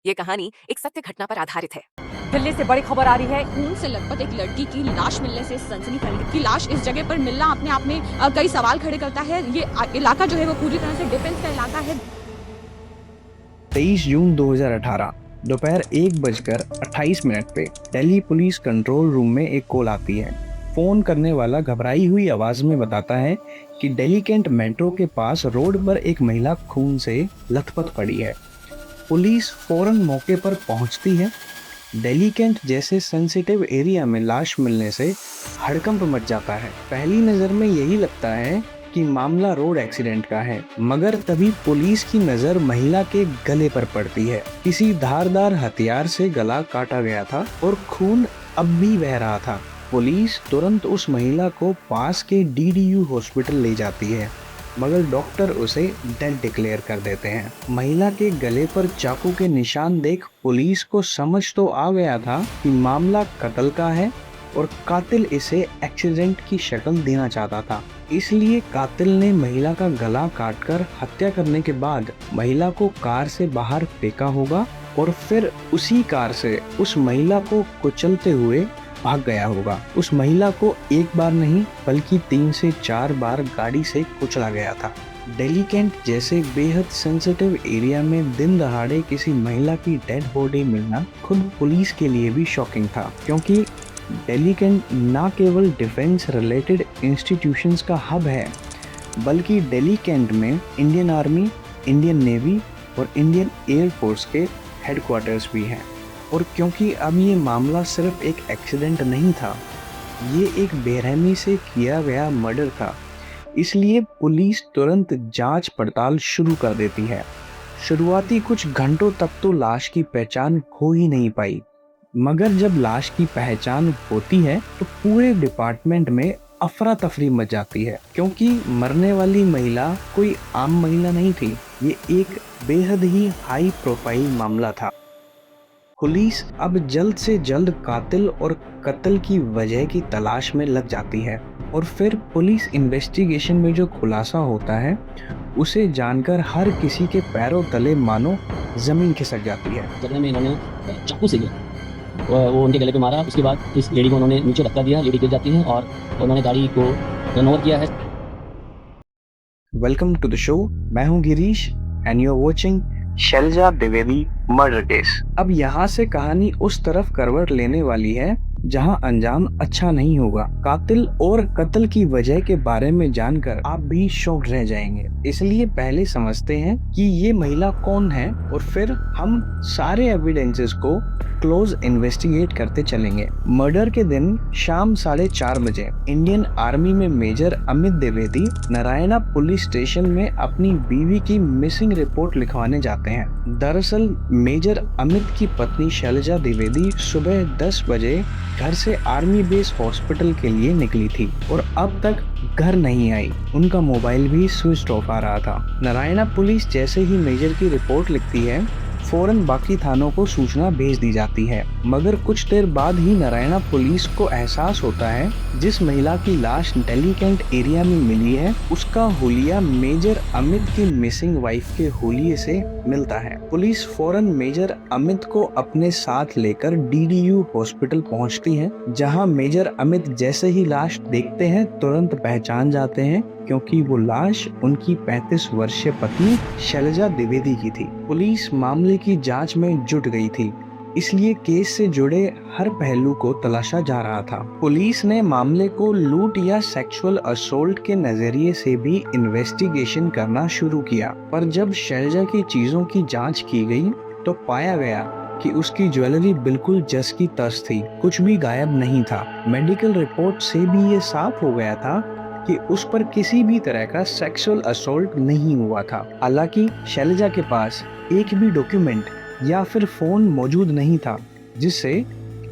ये कहानी एक सत्य घटना पर आधारित है। दिल्ली से बड़ी खबर आ रही है। खून से लथपथ एक लड़की की लाश मिलने से सनसनी फैल गई कि लाश इस जगह पर मिलना अपने आप में कई सवाल खड़े करता है। ये इलाका जो है वो पूरी तरह से डिफेंस का इलाका है। 23 जून 2018 दोपहर 1:28 पे दिल्ली पुलिस कंट्रोल रूम में एक कॉल आती है। फोन करने वाला घबराई हुई आवाज में बताता है कि दिल्ली कैंट मेट्रो के पास रोड पर एक महिला खून से लथपथ पड़ी है। पुलिस फौरन मौके पर पहुंचती है। दिल्ली कैंट जैसे सेंसिटिव एरिया में लाश मिलने से हड़कंप मच जाता है। पहली नजर में यही लगता है कि मामला रोड एक्सीडेंट का है, मगर तभी पुलिस की नजर महिला के गले पर पड़ती है। किसी धारदार हथियार से गला काटा गया था और खून अब भी बह रहा था। पुलिस तुरंत उस महिला को पास के DDU हॉस्पिटल ले जाती है, मगर डॉक्टर उसे डेड डिक्लेयर कर देते हैं। महिला के गले पर चाकू के निशान देख पुलिस को समझ तो आ गया था कि मामला कत्ल का है और कातिल इसे एक्सीडेंट की शक्ल देना चाहता था। इसलिए कातिल ने महिला का गला काटकर हत्या करने के बाद महिला को कार से बाहर फेंका होगा और फिर उसी कार से उस महिला को कुचलते हुए भाग गया होगा। उस महिला को एक बार नहीं बल्कि 3 से 4 बार गाड़ी से कुचला गया था। दिल्ली कैंट जैसे बेहद सेंसिटिव एरिया में दिन दहाड़े किसी महिला की डेड बॉडी मिलना खुद पुलिस के लिए भी शॉकिंग था, क्योंकि दिल्ली कैंट न केवल डिफेंस रिलेटेड इंस्टीट्यूशंस का हब है, बल्कि दिल्ली कैंट में इंडियन आर्मी, इंडियन नेवी और इंडियन एयर फोर्स के हेडक्वार्टर्स भी हैं। और क्योंकि अब ये मामला सिर्फ एक एक्सीडेंट नहीं था, ये एक बेरहमी से किया गया मर्डर था, इसलिए पुलिस तुरंत जांच पड़ताल शुरू कर देती है। शुरुआती कुछ घंटों तक तो लाश की पहचान हो ही नहीं पाई, मगर जब लाश की पहचान होती है तो पूरे डिपार्टमेंट में अफरा तफरी मच जाती है, क्योंकि मरने वाली महिला कोई आम महिला नहीं थी। ये एक बेहद ही हाई प्रोफाइल मामला था। पुलिस अब जल्द से जल्द कातिल और कत्ल की वजह की तलाश में लग जाती है, और फिर पुलिस इन्वेस्टिगेशन में जो खुलासा होता है उसे जानकर हर किसी के पैरों तले मानो जमीन खिसक जाती है। जगह में इन्होंने चाकू से वो उनके गले पे मारा। उसके बाद इस लेडी को उन्होंने नीचे धक्का दिया, लेडी गिर जाती है और उन्होंने गाड़ी को टर्न ओवर किया है। वेलकम टू द शो, मैं हूं Girish and you are watching Shailja Dwivedi murder case. अब यहाँ से कहानी उस तरफ करवट लेने वाली है जहाँ अंजाम अच्छा नहीं होगा। कातिल और कत्ल की वजह के बारे में जानकर आप भी शॉक रह जाएंगे, इसलिए पहले समझते हैं कि ये महिला कौन है और फिर हम सारे एविडेंसेस को क्लोज इन्वेस्टिगेट करते चलेंगे। मर्डर के दिन शाम 4:30 बजे इंडियन आर्मी में major Amit Dwivedi Narayana police station में अपनी बीवी की मिसिंग रिपोर्ट लिखवाने जाते हैं। दरअसल मेजर अमित की पत्नी शैलजा द्विवेदी सुबह 10 बजे घर से आर्मी बेस हॉस्पिटल के लिए निकली थी और अब तक घर नहीं आई। उनका मोबाइल भी स्विच ऑफ आ रहा था। नारायणा पुलिस जैसे ही मेजर की रिपोर्ट लिखती है, फौरन बाकी थानों को सूचना भेज दी जाती है, मगर कुछ देर बाद ही नारायणा पुलिस को एहसास होता है जिस महिला की लाश दिल्ली कैंट एरिया में मिली है उसका हुलिया मेजर अमित की मिसिंग वाइफ के हुलिये से मिलता है। पुलिस फौरन मेजर अमित को अपने साथ लेकर DDU हॉस्पिटल पहुंचती है, जहां मेजर अमित जैसे ही लाश देखते हैं तुरंत पहचान जाते हैं, क्योंकि वो लाश उनकी 35 वर्षीय पत्नी शैलजा द्विवेदी की थी। पुलिस मामले की जांच में जुट गई थी, इसलिए केस से जुड़े हर पहलू को तलाशा जा रहा था। पुलिस ने मामले को लूट या सेक्सुअल असोल्ट के नजरिए से भी इन्वेस्टिगेशन करना शुरू किया, पर जब शैलजा की चीजों की जांच की गई तो पाया गया कि उसकी ज्वेलरी बिल्कुल जस की तस थी, कुछ भी गायब नहीं था। मेडिकल रिपोर्ट से भी ये साफ हो गया था कि उस पर किसी भी तरह का सेक्सुअल असोल्ट नहीं हुआ था। हालांकि शैलजा के पास एक भी डॉक्यूमेंट या फिर फोन मौजूद नहीं था जिससे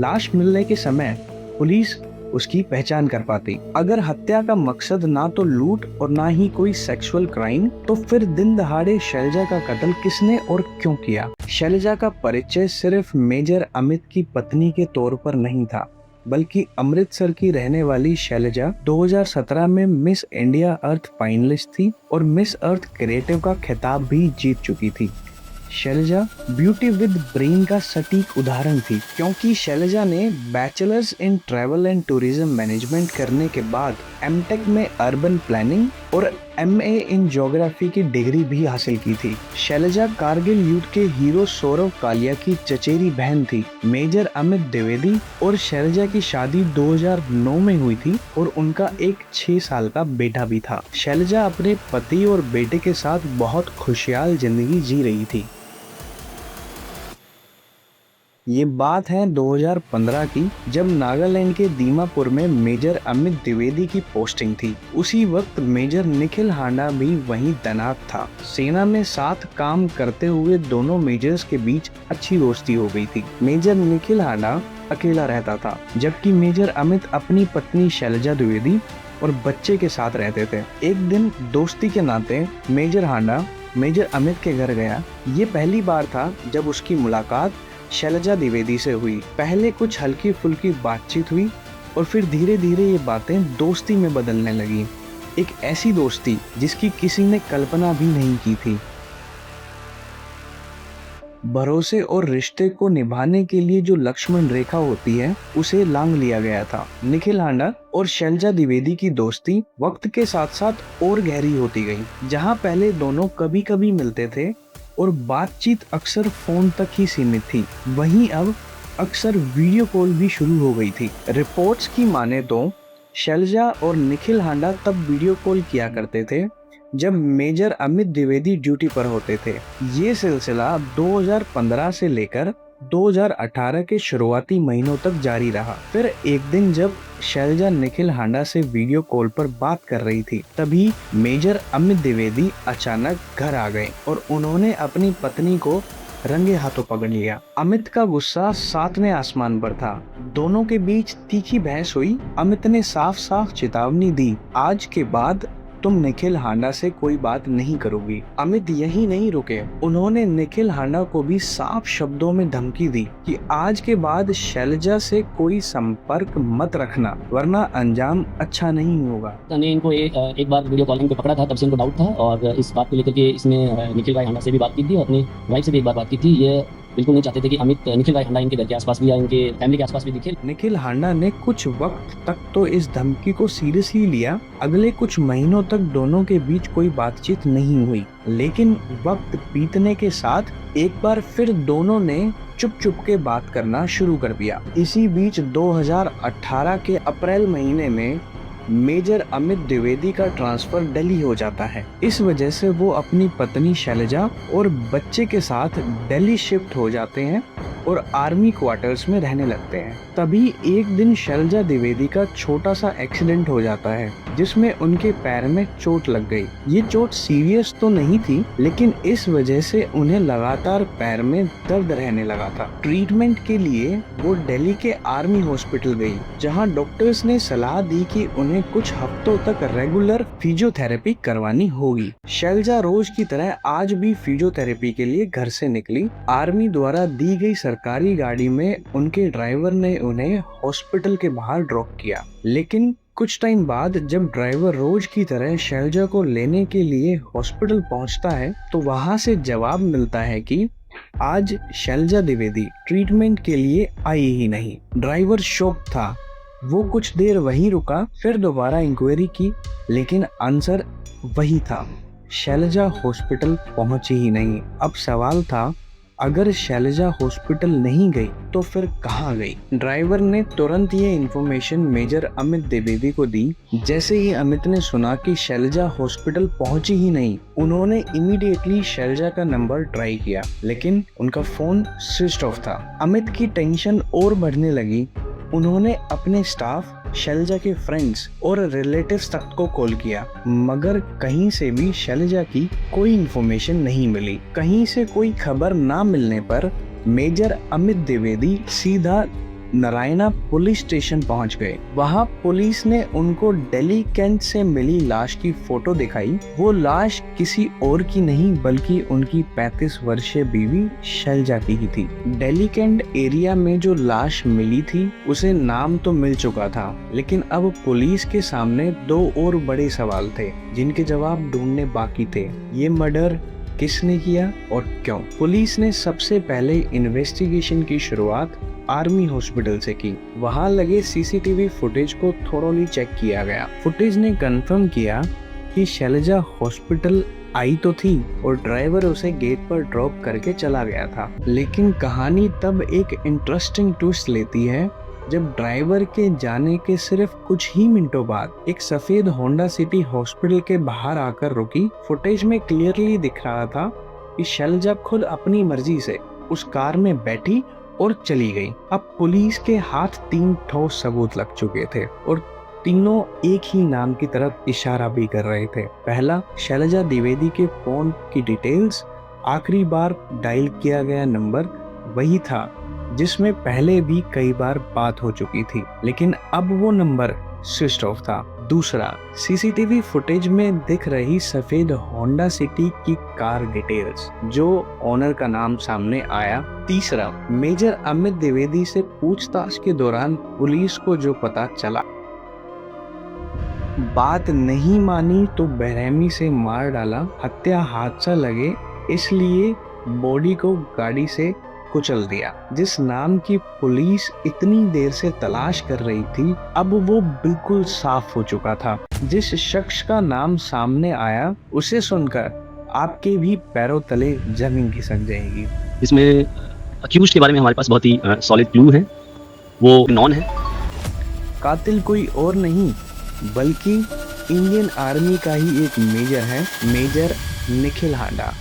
लाश मिलने के समय पुलिस उसकी पहचान कर पाती। अगर हत्या का मकसद ना तो लूट और ना ही कोई सेक्सुअल क्राइम, तो फिर दिन दहाड़े शैलजा का कत्ल किसने और क्यों किया? शैलजा का परिचय सिर्फ मेजर अमित की पत्नी के तौर पर नहीं था, बल्कि अमृतसर की रहने वाली शैलजा 2017 में मिस इंडिया अर्थ फाइनलिस्ट थी और मिस अर्थ क्रिएटिव का खिताब भी जीत चुकी थी। शैलजा ब्यूटी विद ब्रेन का सटीक उदाहरण थी, क्योंकि शैलजा ने bachelors in travel and tourism management करने के बाद एमटेक में अर्बन प्लानिंग और एमए इन ज्योग्राफी की डिग्री भी हासिल की थी। शैलजा कारगिल युद्ध के हीरो सौरव कालिया की चचेरी बहन थी। मेजर अमित द्विवेदी और शैलजा की शादी 2009 में हुई थी और उनका एक 6 साल का बेटा भी था। शैलजा अपने पति और बेटे के साथ बहुत खुशहाल जिंदगी जी रही थी। ये बात है 2015 की, जब नागालैंड के दीमापुर में मेजर अमित द्विवेदी की पोस्टिंग थी। उसी वक्त मेजर निखिल हांडा भी वहीं तैनात था। सेना में साथ काम करते हुए दोनों मेजर्स के बीच अच्छी दोस्ती हो गई थी। मेजर निखिल हांडा अकेला रहता था, जबकि मेजर अमित अपनी पत्नी शैलजा द्विवेदी और बच्चे के साथ रहते थे। एक दिन दोस्ती के नाते मेजर हांडा मेजर अमित के घर गया। ये पहली बार था जब उसकी मुलाकात शैलजा द्विवेदी से हुई। पहले कुछ हल्की फुल्की बातचीत हुई और फिर धीरे धीरे ये बातें दोस्ती में बदलने लगी। एक ऐसी दोस्ती जिसकी किसी ने कल्पना भी नहीं की थी। भरोसे और रिश्ते को निभाने के लिए जो लक्ष्मण रेखा होती है, उसे लांघ लिया गया था। निखिल हांडा और शैलजा द्विवेदी की दोस्ती वक्त के साथ साथ और गहरी होती गई। जहां पहले दोनों कभी कभी मिलते थे और बातचीत अक्सर फोन तक ही सीमित थी, वहीं अब अक्सर वीडियो कॉल भी शुरू हो गई थी। रिपोर्ट्स की माने तो शैलजा और निखिल हांडा तब वीडियो कॉल किया करते थे जब मेजर अमित द्विवेदी ड्यूटी पर होते थे। ये सिलसिला 2015 से लेकर 2018 के शुरुआती महीनों तक जारी रहा। फिर एक दिन जब शैलजा निखिल हांडा से वीडियो कॉल पर बात कर रही थी, तभी मेजर अमित द्विवेदी अचानक घर आ गए और उन्होंने अपनी पत्नी को रंगे हाथों पकड़ लिया। अमित का गुस्सा 7वें आसमान पर था। दोनों के बीच तीखी बहस हुई। अमित ने साफ साफ चेतावनी दी, आज के बाद तुम निखिल हांडा से कोई बात नहीं करोगी। अमित यही नहीं रुके, उन्होंने निखिल हांडा को भी साफ शब्दों में धमकी दी कि आज के बाद शैलजा से कोई संपर्क मत रखना, वरना अंजाम अच्छा नहीं होगा। ने इनको एक बार वीडियो कॉलिंग पे पकड़ा था, तब से इनको डाउट था और इस बात को लेकर के इसने निखिल भाई हांडा से भी बात की थी और अपनी वाइफ से भी एक बार बात की थी। ये बिल्कुल नहीं चाहते थे कि अमित निखिल भाई हांडा इनके घर के आसपास भी या इनके फैमिली के आसपास भी दिखे। निखिल हांडा ने कुछ वक्त तक तो इस धमकी को सीरियसली लिया। अगले कुछ महीनों तक दोनों के बीच कोई बातचीत नहीं हुई, लेकिन वक्त बीतने के साथ एक बार फिर दोनों ने चुप चुप के बात करना शुरू कर दिया। इसी बीच 2018 के अप्रैल महीने में मेजर अमित द्विवेदी का ट्रांसफर दिल्ली हो जाता है। इस वजह से वो अपनी पत्नी शैलजा और बच्चे के साथ दिल्ली शिफ्ट हो जाते हैं और आर्मी क्वार्टर्स में रहने लगते हैं। तभी एक दिन शैलजा द्विवेदी का छोटा सा एक्सीडेंट हो जाता है, जिसमें उनके पैर में चोट लग गई। ये चोट सीरियस तो नहीं थी, लेकिन इस वजह से उन्हें लगातार पैर में दर्द रहने लगा था। ट्रीटमेंट के लिए वो दिल्ली के आर्मी हॉस्पिटल गई, जहां डॉक्टर्स ने सलाह दी कि उन्हें कुछ हफ्तों तक रेगुलर फिजियोथेरेपी करवानी होगी। शैलजा रोज की तरह आज भी फिजियोथेरेपी के लिए घर से निकली। आर्मी द्वारा दी गई सरकारी गाड़ी में उनके ड्राइवर ने उन्हें हॉस्पिटल के बाहर ड्रॉप किया, लेकिन कुछ टाइम बाद जब ड्राइवर रोज की तरह शैलजा को लेने के लिए हॉस्पिटल पहुंचता है, तो वहां से जवाब मिलता है कि आज शैलजा द्विवेदी ट्रीटमेंट के लिए आई ही नहीं। ड्राइवर शॉक था। वो कुछ देर वहीं रुका, फिर दोबारा इंक्वायरी की, लेकिन आंसर वही था, शैलजा हॉस्पिटल पहुंची ही नहीं। अब सवाल था, अगर शैलजा हॉस्पिटल नहीं गई तो फिर कहाँ गई? ड्राइवर ने तुरंत ये इन्फॉर्मेशन मेजर अमित द्विवेदी को दी। जैसे ही अमित ने सुना कि शैलजा हॉस्पिटल पहुंची ही नहीं, उन्होंने इमीडिएटली शैलजा का नंबर ट्राई किया, लेकिन उनका फोन स्विच ऑफ था। अमित की टेंशन और बढ़ने लगी। उन्होंने अपने स्टाफ, शैलजा के फ्रेंड्स और रिलेटिव्स तक को कॉल किया, मगर कहीं से भी शैलजा की कोई इन्फॉर्मेशन नहीं मिली। कहीं से कोई खबर ना मिलने पर मेजर अमित द्विवेदी सीधा नारायणा पुलिस स्टेशन पहुंच गए। वहां पुलिस ने उनको दिल्ली कैंट से मिली लाश की फोटो दिखाई। वो लाश किसी और की नहीं बल्कि उनकी 35 वर्षीय बीवी शैलजा की ही थी। दिल्ली कैंट एरिया में जो लाश मिली थी उसे नाम तो मिल चुका था, लेकिन अब पुलिस के सामने 2 और बड़े सवाल थे जिनके जवाब ढूंढने बाकी थे। ये मर्डर किसने किया और क्यों। पुलिस ने सबसे पहले इन्वेस्टिगेशन की शुरुआत आर्मी हॉस्पिटल से की। वहां लगे सीसीटीवी फुटेज को थोरोली चेक किया गया। फुटेज ने कंफर्म किया कि शैलजा हॉस्पिटल आई तो थी और ड्राइवर उसे गेट पर ड्रॉप करके चला गया था। लेकिन कहानी तब एक इंटरेस्टिंग ट्विस्ट लेती है जब ड्राइवर के जाने के सिर्फ कुछ ही मिनटों बाद एक सफेद होंडा सिटी हॉस्पिटल के बाहर आकर रुकी। फुटेज में क्लियरली दिख रहा था कि शैलजा खुद अपनी मर्जी से उस कार में बैठी और चली गई। अब पुलिस के हाथ 3 ठोस सबूत लग चुके थे और तीनों एक ही नाम की तरफ इशारा भी कर रहे थे। पहला, शैलजा द्विवेदी के फोन की डिटेल्स, आखिरी बार डायल किया गया नंबर वही था जिसमें पहले भी कई बार बात हो चुकी थी, लेकिन अब वो नंबर स्विच ऑफ था। दूसरा, सीसीटीवी फुटेज में दिख रही सफेद होंडा सिटी की कार डिटेल्स, जो ओनर का नाम सामने आया। तीसरा, मेजर अमित द्विवेदी से पूछताछ के दौरान पुलिस को जो पता चला, बात नहीं मानी तो बेरहमी से मार डाला, हत्या हादसा लगे इसलिए बॉडी को गाड़ी से कुचल दिया। जिस नाम की पुलिस इतनी देर से तलाश कर रही थी, अब वो बिल्कुल साफ हो चुका था। जिस शख्स का नाम सामने आया उसे सुनकर आपके भी पैरों तले जमीन खिसक जाएगी। इसमें अक्यूज के बारे में हमारे पास बहुत ही सॉलिड क्लू है, वो नॉन है। कातिल कोई और नहीं बल्कि इंडियन आर्मी का ही एक मेजर है, मेजर निखिल हांडा।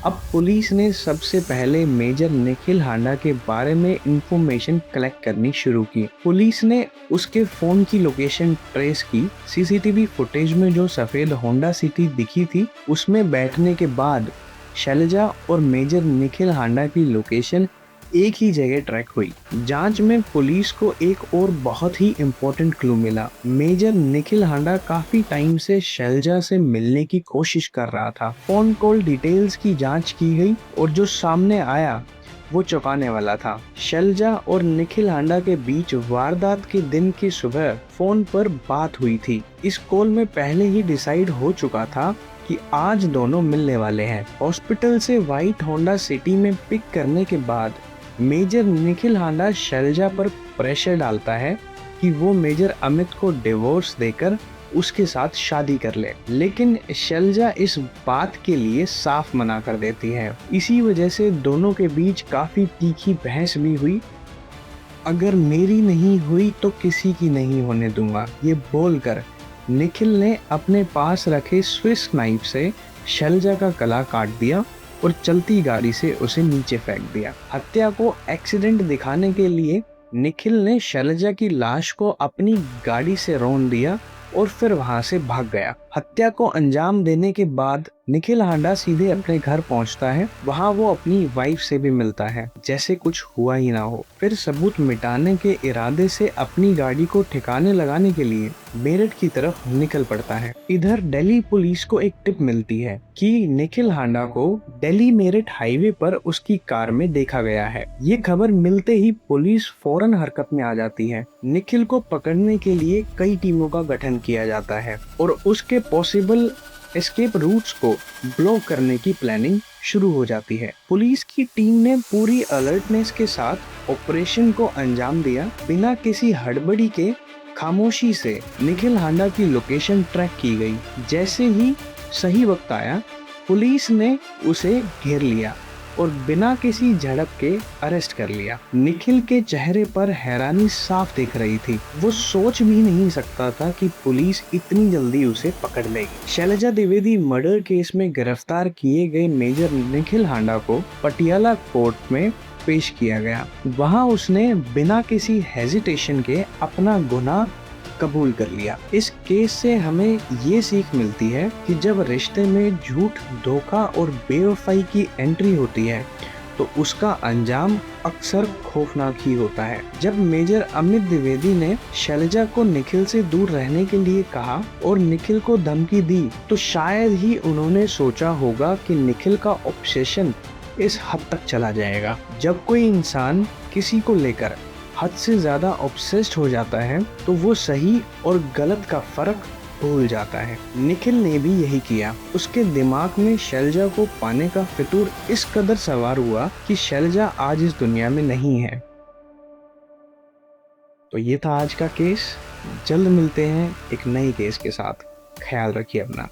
अब पुलिस ने सबसे पहले मेजर निखिल हांडा के बारे में इंफॉर्मेशन कलेक्ट करनी शुरू की। पुलिस ने उसके फोन की लोकेशन ट्रेस की। सीसीटीवी फुटेज में जो सफेद होंडा सिटी दिखी थी उसमें बैठने के बाद शैलजा और मेजर निखिल हांडा की लोकेशन एक ही जगह ट्रैक हुई। जांच में पुलिस को एक और बहुत ही इम्पोर्टेंट क्लू मिला। मेजर निखिल हांडा काफी टाइम से शैलजा से मिलने की कोशिश कर रहा था। फोन कॉल डिटेल्स की जांच की गई और जो सामने आया वो चौंकाने वाला था। शैलजा और निखिल हांडा के बीच वारदात के दिन की सुबह फोन पर बात हुई थी। इस कॉल में पहले ही डिसाइड हो चुका था कि आज दोनों मिलने वाले हैं। हॉस्पिटल से व्हाइट होंडा सिटी में पिक करने के बाद मेजर निखिल हांडा शैलजा पर प्रेशर डालता है कि वो मेजर अमित को डिवोर्स देकर उसके साथ शादी कर ले, लेकिन शैलजा इस बात के लिए साफ मना कर देती है। इसी वजह से दोनों के बीच काफी तीखी बहस भी हुई। अगर मेरी नहीं हुई तो किसी की नहीं होने दूंगा, ये बोलकर निखिल ने अपने पास रखे स्विस नाइफ से शैलजा का गला काट दिया और चलती गाड़ी से उसे नीचे फेंक दिया। हत्या को एक्सीडेंट दिखाने के लिए निखिल ने शैलजा की लाश को अपनी गाड़ी से रौंद दिया और फिर वहां से भाग गया। हत्या को अंजाम देने के बाद निखिल हांडा सीधे अपने घर पहुंचता है। वहां वो अपनी वाइफ से भी मिलता है जैसे कुछ हुआ ही ना हो। फिर सबूत मिटाने के इरादे से अपनी गाड़ी को ठिकाने लगाने के लिए मेरठ की तरफ निकल पड़ता है। इधर दिल्ली पुलिस को एक टिप मिलती है कि निखिल हांडा को दिल्ली मेरठ हाईवे पर उसकी कार में देखा गया है। ये खबर मिलते ही पुलिस फौरन हरकत में आ जाती है। निखिल को पकड़ने के लिए कई टीमों का गठन किया जाता है और उसके पॉसिबल एस्केप रूट्स को ब्लॉक करने की प्लानिंग शुरू हो जाती है। पुलिस की टीम ने पूरी अलर्टनेस के साथ ऑपरेशन को अंजाम दिया। बिना किसी हड़बड़ी के खामोशी से निखिल हांडा की लोकेशन ट्रैक की गई। जैसे ही सही वक्त आया, पुलिस ने उसे घेर लिया और बिना किसी झड़प के अरेस्ट कर लिया। निखिल के चेहरे पर हैरानी साफ दिख रही थी। वो सोच भी नहीं सकता था कि पुलिस इतनी जल्दी उसे पकड़ लेगी। शैलजा द्विवेदी मर्डर केस में गिरफ्तार किए गए मेजर निखिल हांडा को पटियाला कोर्ट में पेश किया गया। वहां उसने बिना किसी हेजिटेशन के अपना गुनाह कबूल कर लिया। इस केस से हमें ये सीख मिलती है कि जब रिश्ते में झूठ, धोखा और बेवफाई की एंट्री होती है तो उसका अंजाम अक्सर खौफनाक ही होता है। जब मेजर अमित द्विवेदी ने शैलजा को निखिल से दूर रहने के लिए कहा और निखिल को धमकी दी, तो शायद ही उन्होंने सोचा होगा कि निखिल का ऑब्सेशन इस हद तक चला जाएगा। जब कोई इंसान किसी को लेकर हद से ज्यादा ऑब्सेस्ड हो जाता है तो वो सही और गलत का फर्क भूल जाता है। निखिल ने भी यही किया। उसके दिमाग में शैलजा को पाने का फितूर इस कदर सवार हुआ कि शैलजा आज इस दुनिया में नहीं है। तो ये था आज का केस। जल्द मिलते हैं एक नई केस के साथ। ख्याल रखिए अपना।